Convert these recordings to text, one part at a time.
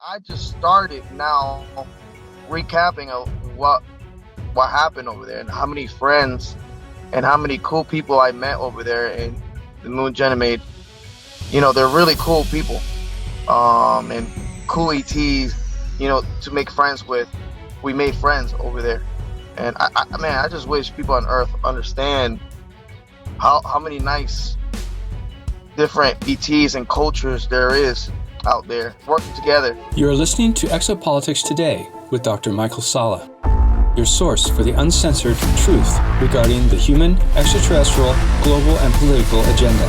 I just started now recapping of what happened over there and how many friends and how many cool people I met over there in the Moon Ganymede. They're really cool people. And cool ETs, to make friends with. We made friends over there. And man, I just wish people on Earth understand how many nice different ETs and cultures there is out there working together. You're listening to Exopolitics Today with Dr. Michael Sala, your source for the uncensored truth regarding the human, extraterrestrial, global, and political agenda.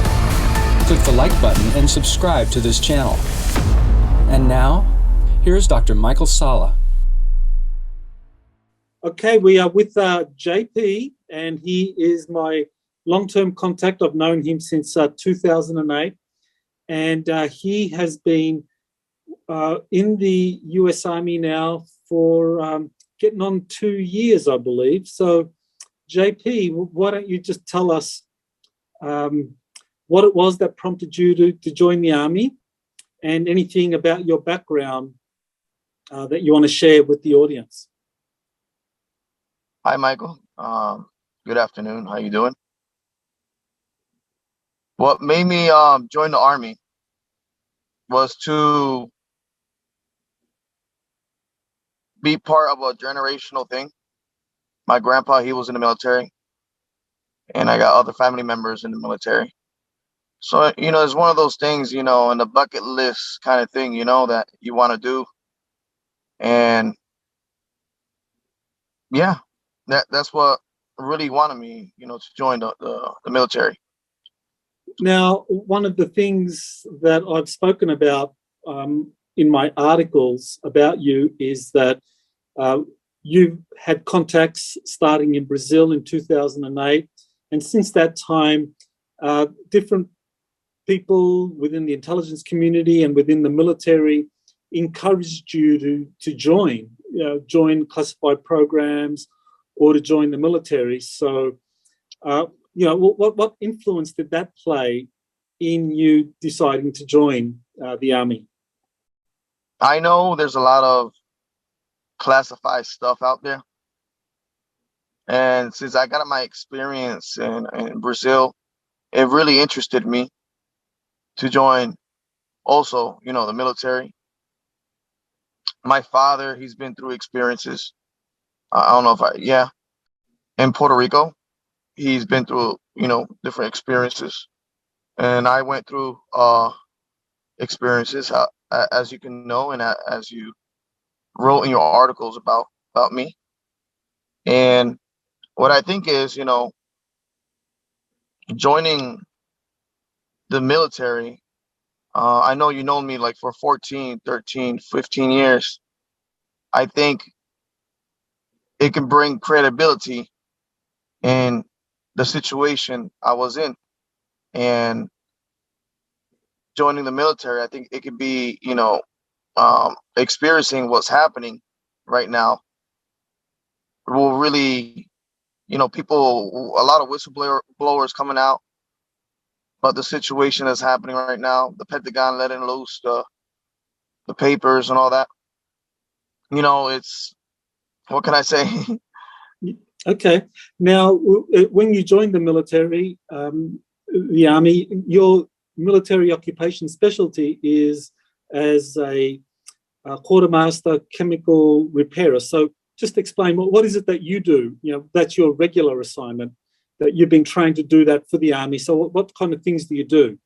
Click the like button and subscribe to this channel. And now, here's Dr. Michael Sala. Okay, we are with JP, and he is my long-term contact. I've known him since 2008, and he has been in the US Army now for getting on 2 years, I believe. So, JP, why don't you just tell us what it was that prompted you to join the Army, and anything about your background that you want to share with the audience. Hi, Michael. Good afternoon. How you doing? What made me join the Army was to be part of a generational thing. My grandpa, he was in the military, and I got other family members in the military. So, it's one of those things, in the bucket list kind of thing, that you want to do. And yeah, that's what really wanted me, to join the military. Now, one of the things that I've spoken about in my articles about you is that you had contacts starting in Brazil in 2008. And since that time, different people within the intelligence community and within the military encouraged you to join classified programs or to join the military. So, what influence did that play in you deciding to join the Army? I know there's a lot of classified stuff out there. And since I got my experience in Brazil, it really interested me to join also, the military. My father, he's been through experiences. I don't know in Puerto Rico, he's been through, different experiences. And I went through experiences, as you can know, and as you wrote in your articles about me. And what I think is, joining the military, I know you know me like for 14, 13, 15 years. I think it can bring credibility in the situation I was in. And joining the military, I think it could be, experiencing what's happening right now will really, people, a lot of whistleblowers coming out about the situation that's happening right now, the Pentagon letting loose the papers and all that. It's, what can I say? Okay. Now, when you joined the military, the Army, your military occupation specialty is as a quartermaster chemical repairer. So just explain, what is it that you do? That's your regular assignment, that you've been trained to do that for the Army. So what kind of things do you do?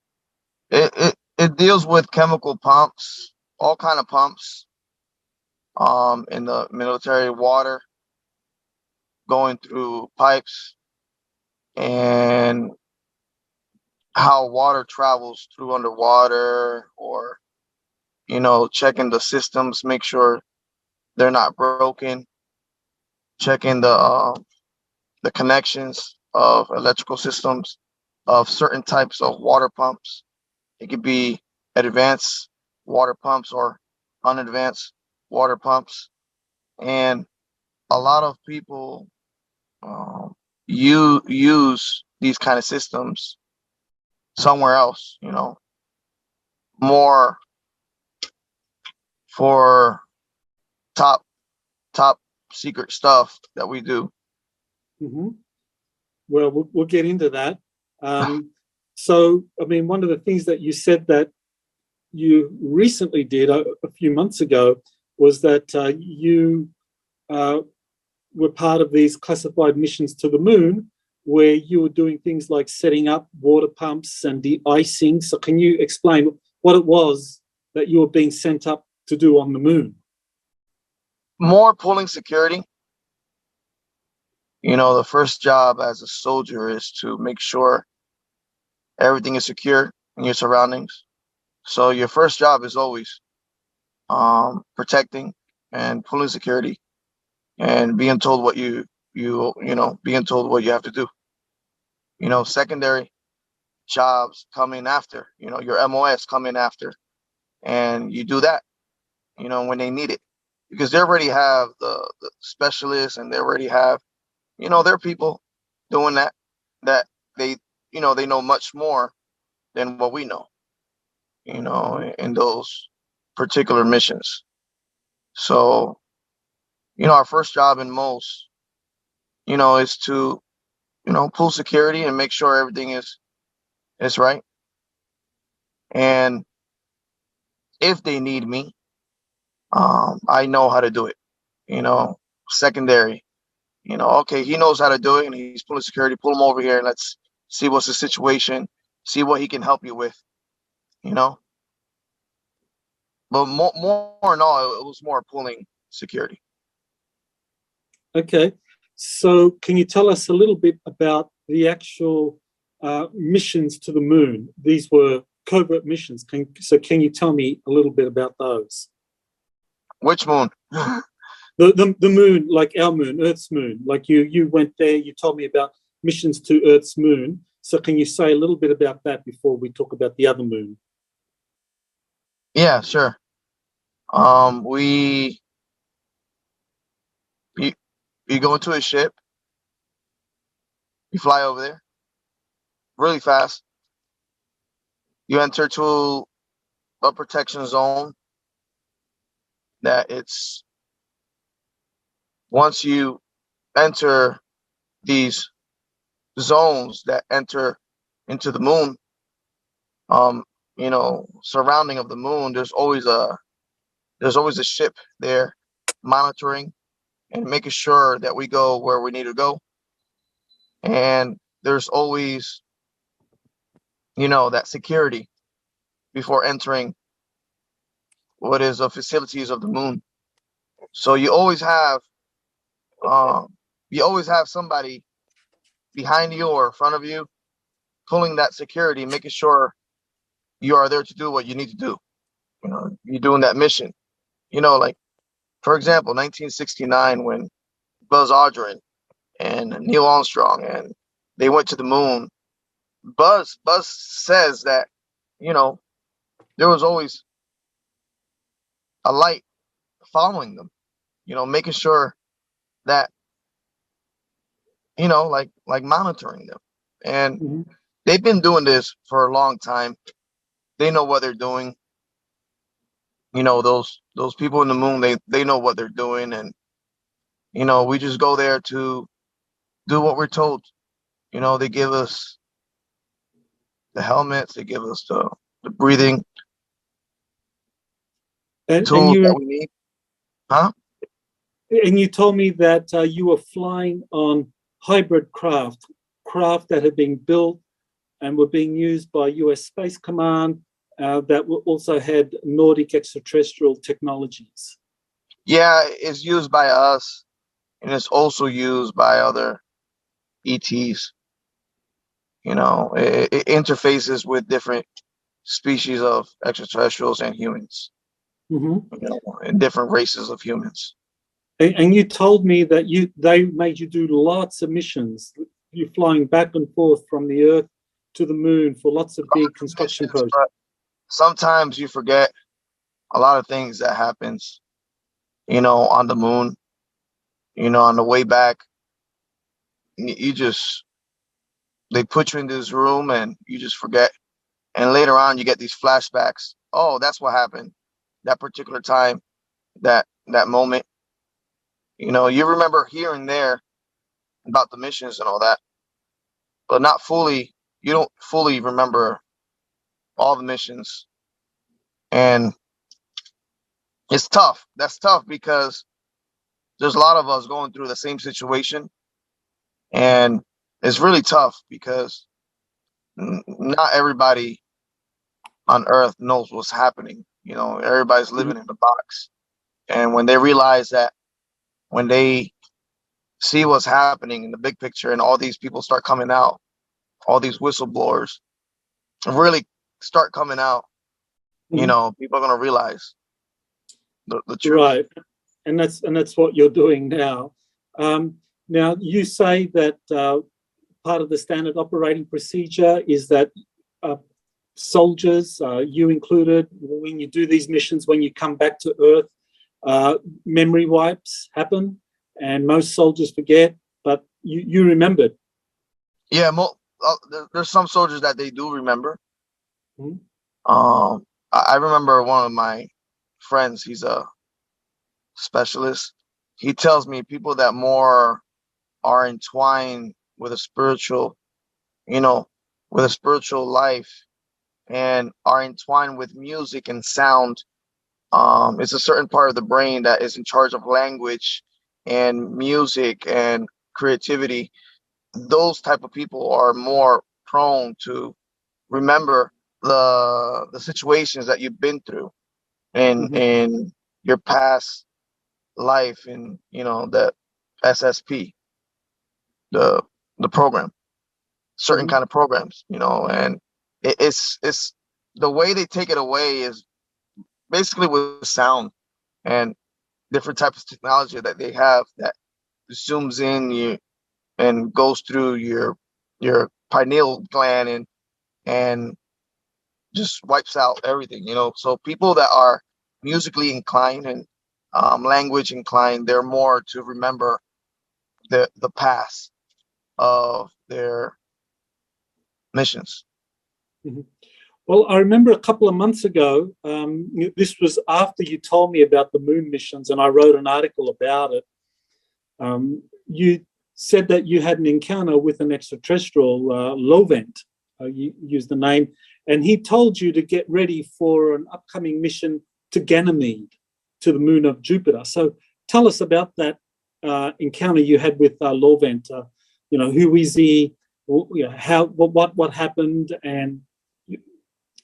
It deals with chemical pumps, all kind of pumps, in the military, water going through pipes, and how water travels through underwater, or checking the systems, make sure they're not broken, checking the connections of electrical systems of certain types of water pumps. It could be advanced water pumps or unadvanced water pumps. And a lot of people you use these kind of systems somewhere else, more for top top secret stuff that we do. Hmm. Well, we'll get into that. So, I mean, one of the things that you said that you recently did a few months ago was that you were part of these classified missions to the moon, where you were doing things like setting up water pumps and de-icing. So can you explain what it was that you were being sent up to do on the moon? More pulling security. The first job as a soldier is to make sure everything is secure in your surroundings. So your first job is always protecting and pulling security and being told what being told what you have to do. Secondary jobs come in after. Your MOS come in after, and you do that. When they need it, because they already have the specialists, and they already have their people doing that they they know much more than what we know. In those particular missions. So, our first job in most, is to, pull security and make sure everything is right. And if they need me, I know how to do it. Secondary. Okay, he knows how to do it, and he's pulling security. Pull him over here, and let's see what's the situation. See what he can help you with. But more and all, it was more pulling security. Okay, so can you tell us a little bit about the actual missions to the moon? These were covert missions. Can you tell me a little bit about those? Which moon? The moon, like our moon, Earth's moon. Like you went there, you told me about missions to Earth's moon. So can you say a little bit about that before we talk about the other moon? Yeah, sure. We you go into a ship, you fly over there really fast. You enter to a protection zone that it's once you enter these zones that enter into the moon, surrounding of the moon, there's always a ship there monitoring and making sure that we go where we need to go. And there's always, that security before entering what is the facilities of the moon. So you always have somebody behind you or in front of you pulling that security, making sure you are there to do what you need to do. You're doing that mission. Like, for example, 1969, when Buzz Aldrin and Neil Armstrong and they went to the moon. Buzz says that there was always a light following them, making sure that like monitoring them. And Mm-hmm. they've been doing this for a long time. They know what they're doing. Those people in the moon, they know what they're doing, and we just go there to do what we're told. They give us the helmets, they give us the breathing And tools that you we need. Huh? and you told me that you were flying on hybrid craft that had been built and were being used by US Space Command that also had Nordic extraterrestrial technologies. Yeah, it's used by us, and it's also used by other ETs. It interfaces with different species of extraterrestrials and humans, Mm-hmm. and different races of humans. And you told me that they made you do lots of missions. You're flying back and forth from the Earth to the moon for lots of big construction Missions, projects. but sometimes you forget a lot of things that happens, on the moon, on the way back. You just, they put you in this room and you just forget. And later on, you get these flashbacks. Oh, that's what happened that particular time. that moment. You remember here and there about the missions and all that, but not fully. You don't fully remember all the missions, and it's tough. That's tough because there's a lot of us going through the same situation, and it's really tough because not everybody on Earth knows what's happening. Everybody's living in the box, and when they realize that, when they see what's happening in the big picture, and all these people start coming out, all these whistleblowers really start coming out, Mhm. people are gonna realize the truth. Right, and that's what you're doing now. Now you say that part of the standard operating procedure is that uh, soldiers, you included, when you do these missions, when you come back to Earth, memory wipes happen, and most soldiers forget, but you remembered. Yeah, there's some soldiers that they do remember. Mhm. I remember one of my friends. He's a specialist. He tells me people that more are entwined with a spiritual, you know, with a spiritual life, and are entwined with music and sound. It's a certain part of the brain that is in charge of language and music and creativity. Those type of people are more prone to remember the situations that you've been through Mhm. in your past life, in the SSP, the the program, certain Mhm. kind of programs, and it's the way they take it away is basically with sound and different types of technology that they have that zooms in you and goes through your pineal gland, and just wipes out everything. So people that are musically inclined and language inclined, they're more to remember the past of their missions. Mhm. Well, I remember a couple of months ago, this was after you told me about the moon missions, and I wrote an article about it. You said that you had an encounter with an extraterrestrial, Lovent, you used the name, and he told you to get ready for an upcoming mission to Ganymede, to the moon of Jupiter. So tell us about that encounter you had with Lovent. Who is he? How? What happened? And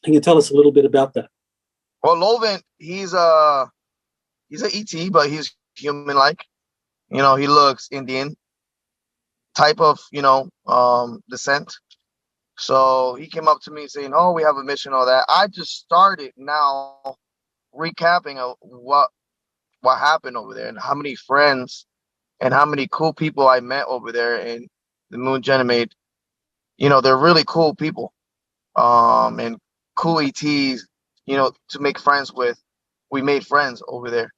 can you tell us a little bit about that? Well, Loven, he's an ET, but he's human like. He looks Indian type of descent. So he came up to me saying, "Oh, we have a mission, all that." I just started now recapping of what happened over there, and how many friends and how many cool people I met over there in the Moon Ganymede. They're really cool people, and cool ETs. To make friends with. We made friends over there,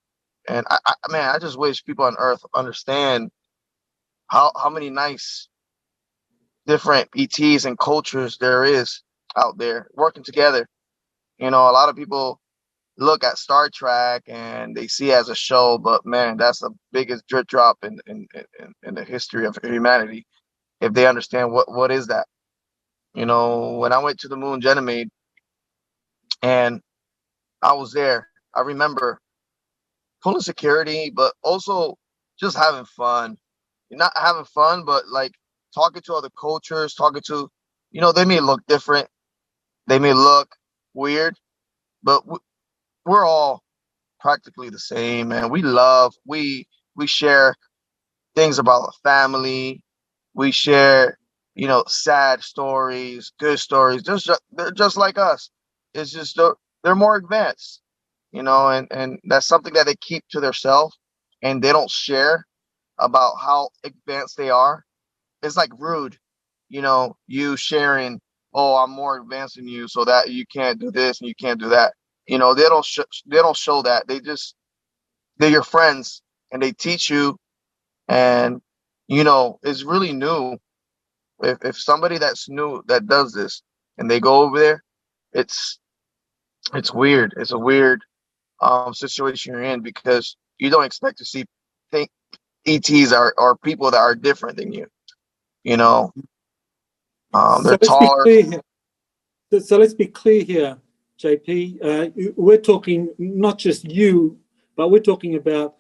and man, I just wish people on Earth understand how many nice different ETs and cultures there is out there working together. A lot of people look at Star Trek and they see it as a show, but man, that's the biggest drip drop in the history of humanity. If they understand what is that, when I went to the Moon Ganymede and I was there, I remember pulling security, but also just having fun. Not having fun, but like talking to other cultures, talking to, they may look different, they may look weird, but we're all practically the same, and we share things about our family. We share, sad stories, good stories. They're just like us. It's just they're more advanced, and that's something that they keep to themselves, and they don't share about how advanced they are. It's like rude, you sharing, "Oh, I'm more advanced than you, so that you can't do this and you can't do that." They don't show that. They're your friends, and they teach you, and it's really new. If somebody that's new that does this and they go over there, it's it's weird. It's a weird situation you're in, because you don't expect to see think ETs are people that are different than you. You know, So they're let's be taller. clear here. So let's be clear here, JP. We're talking not just you, but we're talking about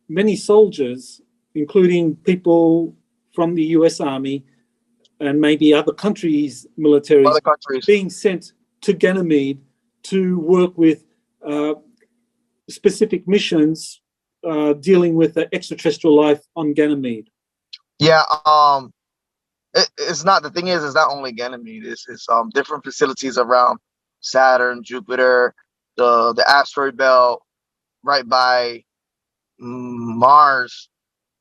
many soldiers, including people from the US Army and maybe other countries' militaries, Other countries. being sent to Ganymede to work with uh, specific missions dealing with the extraterrestrial life on Ganymede. Yeah. It's not, the thing is, it's not only Ganymede. It's different facilities around Saturn, Jupiter, the asteroid belt, right by Mars,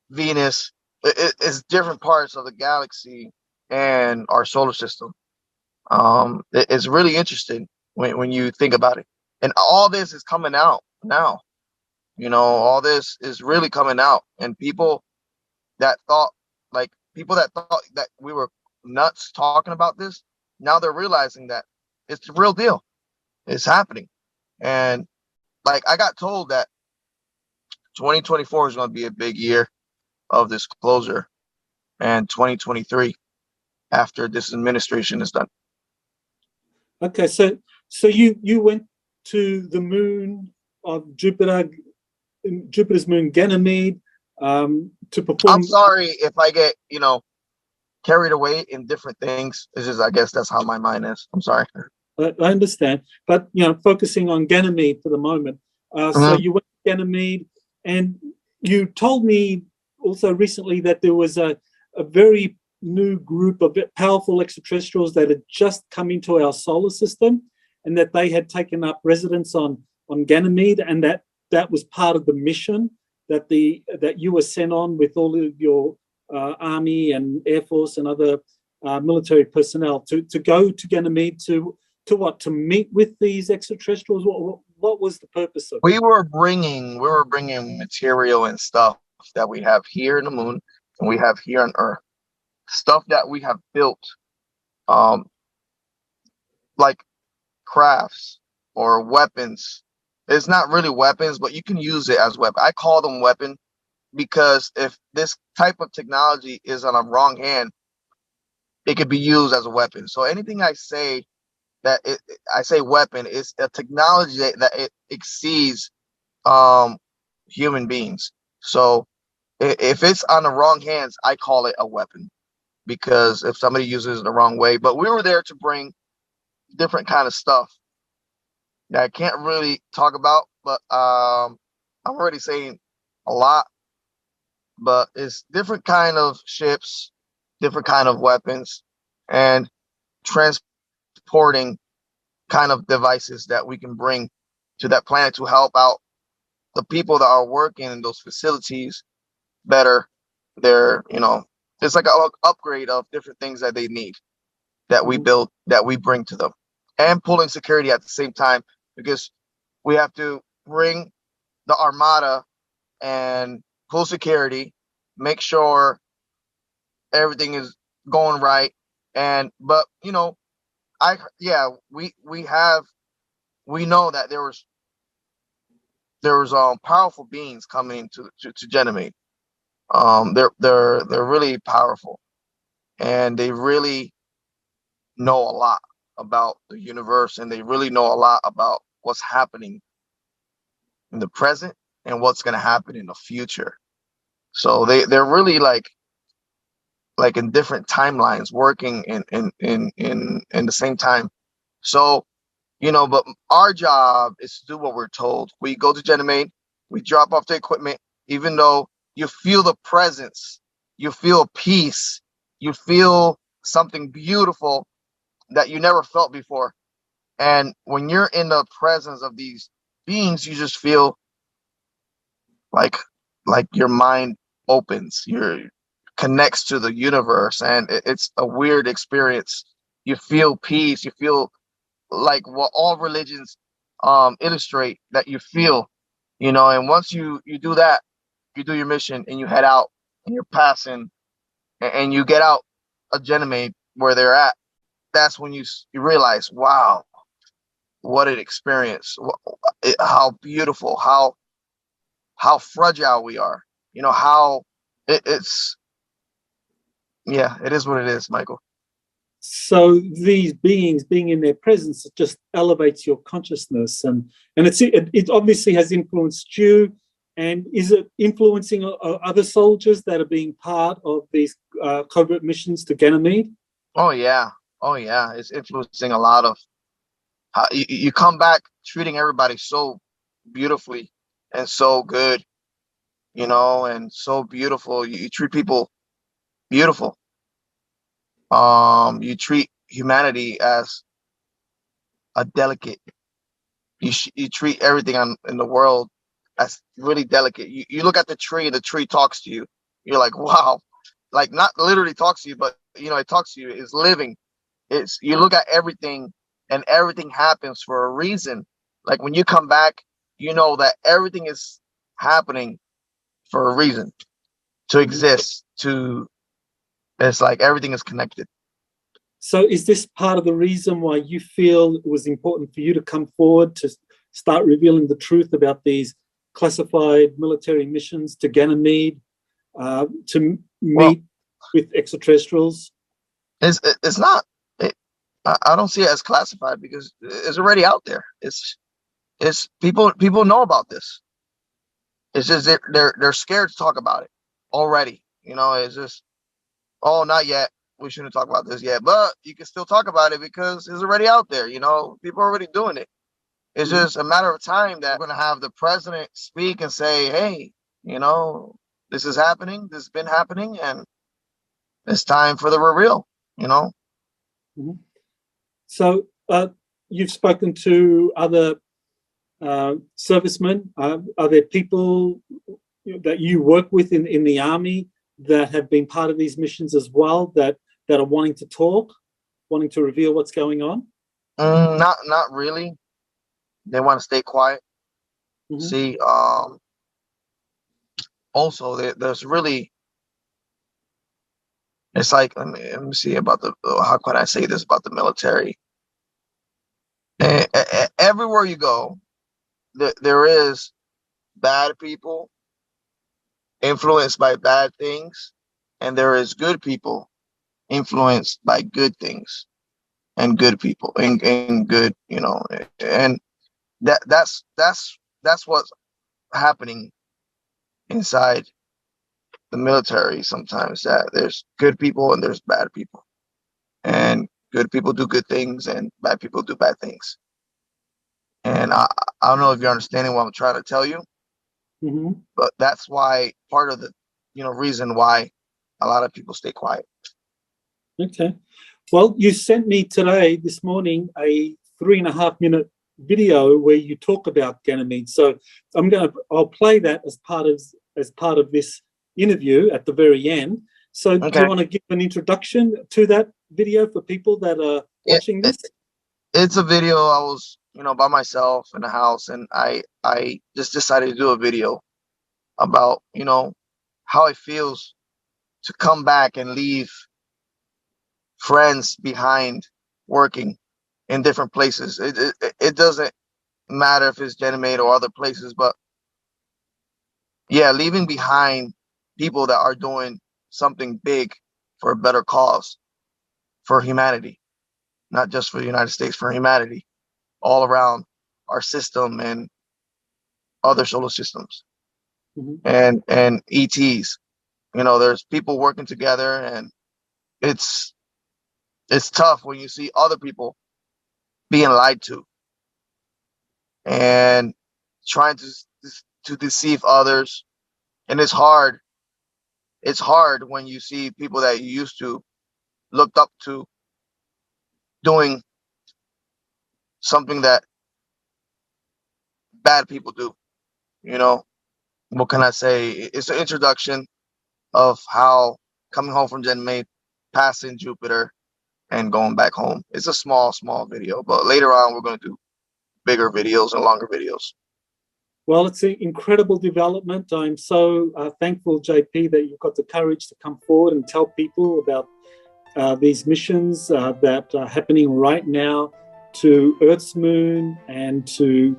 Venus. It's different parts of the galaxy and our solar system. It's really interesting when you think about it. And all this is coming out now. All this is really coming out. And that thought, people that thought that we were nuts talking about this, now they're realizing that it's the real deal. It's happening. And I got told that 2024 is going to be a big year of disclosure, and 2023 after this administration is done. Okay, so you went to the moon of Jupiter, Jupiter's moon Ganymede, to I'm perform. sorry if I get, carried away in different things. It's just, I guess that's how my mind is. I'm sorry. I understand, but focusing on Ganymede for the moment. So Mhm. you went to Ganymede, and you told me also recently that there was a very new group of powerful extraterrestrials that had just come into our solar system, and that they had taken up residence on Ganymede, and that was part of the mission that you were sent on with all of your army and air force and other military personnel to go to Ganymede to meet with these extraterrestrials. What was the purpose of it? We were bringing material and stuff that we have here in the moon and we have here on Earth. Stuff that we have built, um, like crafts or weapons. It's not really weapons, but you can use it as weapon. I call them weapon because if this type of technology is on a wrong hand, it could be used as a weapon. So anything I say I say weapon is a technology that it exceeds um human beings. So if it's on the wrong hands, I call it a weapon, because if somebody uses it the wrong way. But we were there to bring different kind of stuff that I can't really talk about, but I'm already saying a lot. But it's different kind of ships, different kind of weapons, and transporting kind of devices that we can bring to that planet to help out the people that are working in those facilities better. It's like an upgrade of different things that they need, that we Mhm. build, that we bring to them, and pulling security at the same time, because we have to bring the armada and pull security, make sure everything is going right. And but I yeah we know that there was powerful beings coming to Ganymede. They're really powerful, and they really know a lot about the universe, and they really know a lot about what's happening in the present and what's going to happen in the future. So they're really like in different timelines, working in the same time. So but our job is to do what we're told. We go to Ganymede, we drop off the equipment, even though you feel the presence, you feel peace, you feel something beautiful that you never felt before. And when you're in the presence of these beings, you just feel like your mind opens, your connects to the universe, and it's a weird experience. You feel peace, you feel like what all religions illustrate that you feel, and once you do that, you do your mission and you head out and you're passing, and you get out of Ganymede where they're at. That's when you realize, wow, what it experienced, how beautiful, how fragile we are. You know how it's yeah, it is what it is, Michael. So these beings being in their presence, it just elevates your consciousness, and it obviously has influenced you. And is it influencing other soldiers that are being part of these covert missions to Ganymede? Oh yeah, oh yeah, it's influencing a lot of how you come back treating everybody so beautifully and so good, you know, and so beautiful. You treat people beautiful. You treat humanity as a delicate. You treat everything in the world as really delicate. You look at the tree and the tree talks to you. You're like, wow, like not literally talks to you, but you know, it talks to you. It's living. It's you look at everything and everything happens for a reason. Like when you come back, you know that everything is happening for a reason to exist. To it's like everything is connected. So is this part of the reason why you feel it was important for you to come forward to start revealing the truth about these classified military missions to Ganymede, to Well, meet with extraterrestrials? it's not. It, I don't see it as classified because it's already out there. It's people know about this. It's just they're scared to talk about it already. You know, it's just oh not yet. We shouldn't talk about this yet, but you can still talk about it because it's already out there. You know, people are already doing it. It's Mhm. just a matter of time that we're gonna have the president speak and say, hey, you know, this is happening. This has been happening, and it's time for the reveal. You know. Mhm. So you've spoken to other servicemen. Are there people that you work with in the army that have been part of these missions as well that are wanting to talk, wanting to reveal what's going on? Not really. They want to stay quiet. Mm-hmm. See, also there's really it's like let me see about the how can I say this about the military. Everywhere you go, there is bad people influenced by bad things, and there is good people influenced by good things and good people and good, you know, and that's what's happening inside the military sometimes, that there's good people and there's bad people, and good people do good things and bad people do bad things. And I don't know if you're understanding what I'm trying to tell you, Mm-hmm. but that's why part of the reason why a lot of people stay quiet. Okay. Well, you sent me today, this morning, a 3.5 minute video where you talk about Ganymede. So I'll play that as part of this interview at the very end. So do you Okay. want to give an introduction to that video for people that are it, watching it this? it's a video. I was by myself in the house, and I just decided to do a video about how it feels to come back and leave friends behind working in different places. It doesn't matter if it's Ganymede or other places, but yeah, leaving behind people that are doing something big for a better cause, for humanity, not just for the United States, for humanity all around our system and other solar systems Mhm. and ETs. There's people working together, and it's it's tough when you see other people being lied to and trying to deceive others. And it's hard when you see people that you used to looked up to doing something that bad people do. you know what can I say? It's an introduction of how coming home from Ganymede, passing Jupiter, and going back home. It's a small video, but later on we're going to do bigger videos and longer videos. Well, it's an incredible development. I'm so thankful, JP, that you've got the courage to come forward and tell people about these missions that are happening right now to Earth's moon and to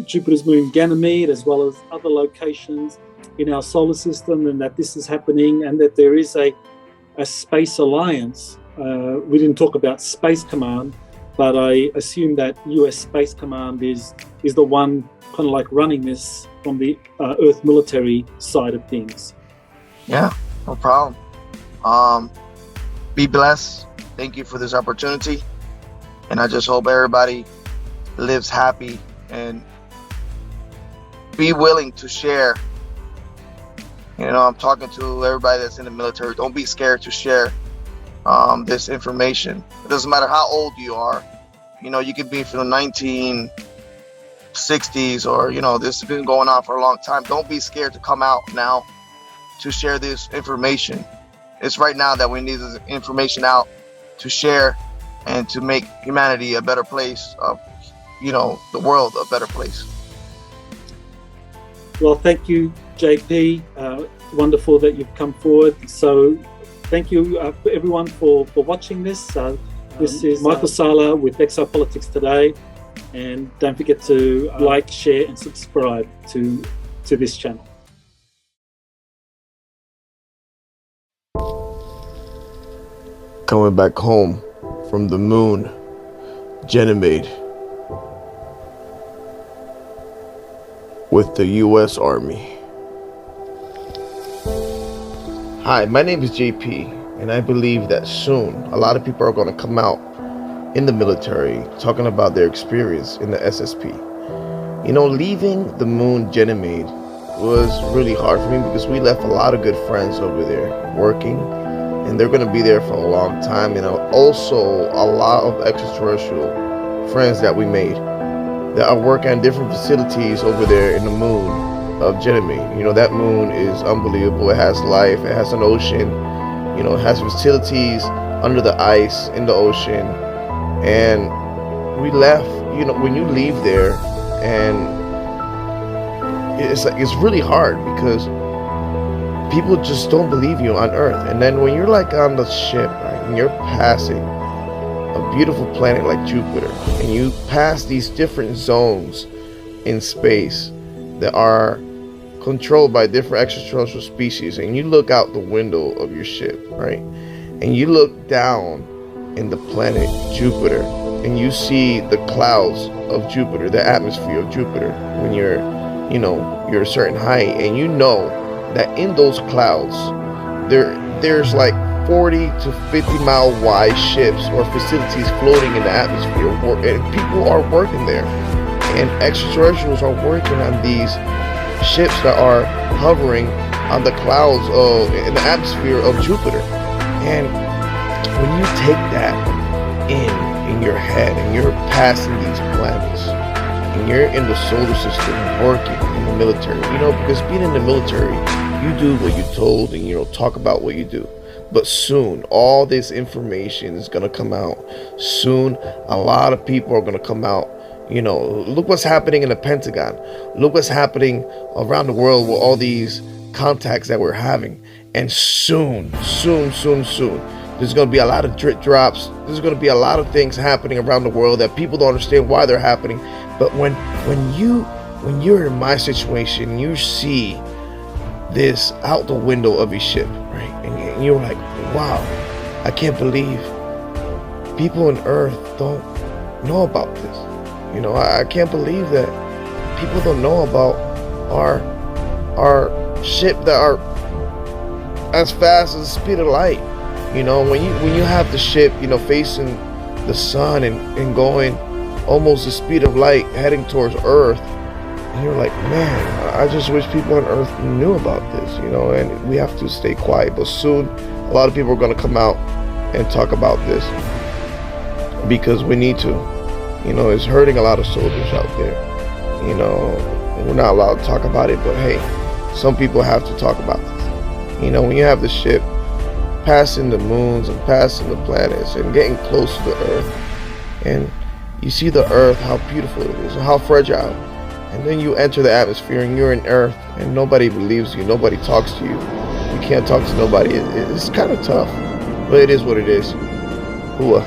Jupiter's moon Ganymede, as well as other locations in our solar system, and that this is happening, and that there is a space alliance. We didn't talk about Space Command, but I assume that US Space Command is the one kind of like running this from the Earth military side of things. Yeah, no problem. Be blessed. Thank you for this opportunity. And I just hope everybody lives happy and be willing to share. You know, I'm talking to everybody that's in the military. Don't be scared to share this information. It doesn't matter how old you are. You know, you could be from the 1960s or, you know, this has been going on for a long time. Don't be scared to come out now to share this information. It's right now that we need this information out to share and to make humanity a better place, you know, the world a better place. Well, thank you, JP. Wonderful that you've come forward. So thank you everyone for watching this. This is Michael Sala with Exopolitics Today. And don't forget to like, share and subscribe to this channel. Coming back home from the moon, Ganymede, with the US Army. Hi, my name is JP, and I believe that soon a lot of people are going to come out in the military talking about their experience in the SSP. You know, leaving the moon Ganymede was really hard for me because we left a lot of good friends over there working, and they're going to be there for a long time. And also a lot of extraterrestrial friends that we made that are working on different facilities over there in the moon of Ganymede. You know, that moon is unbelievable. It has life, it has an ocean, you know, it has facilities under the ice, in the ocean. And we left, you know, when you leave there, and it's really hard because people just don't believe you on Earth. And then when you're like on the ship, right, and you're passing a beautiful planet like Jupiter, and you pass these different zones in space that are controlled by different extraterrestrial species, and you look out the window of your ship, right, and you look down in the planet Jupiter, and you see the clouds of Jupiter, the atmosphere of Jupiter, when you're a certain height, and you know that in those clouds there's like 40 to 50 mile wide ships or facilities floating in the atmosphere, and people are working there, and extraterrestrials are working on these ships that are hovering on the clouds in the atmosphere of Jupiter. And when you take that in your head, and you're passing these planets, and you're in the solar system working in the military, you know, because being in the military, you do what you're told, and, you know, talk about what you do. But soon, all this information is going to come out. Soon, a lot of people are going to come out. You know, look what's happening in the Pentagon. Look what's happening around the world with all these contacts that we're having. And soon, there's going to be a lot of drip drops. There's going to be a lot of things happening around the world that people don't understand why they're happening. But when you're in my situation, you see this out the window of your ship, right? And you're like, wow, I can't believe people on Earth don't know about this. You know, I can't believe that people don't know about our ship that are as fast as the speed of light. You know, when you have the ship, you know, facing the sun and going almost the speed of light heading towards Earth, and you're like, man, I just wish people on Earth knew about this, you know, and we have to stay quiet. But soon, a lot of people are going to come out and talk about this because we need to. You know, it's hurting a lot of soldiers out there. You know, we're not allowed to talk about it, but hey, some people have to talk about this. You know, when you have the ship passing the moons and passing the planets and getting close to the Earth, and you see the Earth, how beautiful it is and how fragile, and then you enter the atmosphere and you're in Earth and nobody believes you, nobody talks to you, you can't talk to nobody. It's kind of tough, but it is what it is. Hua.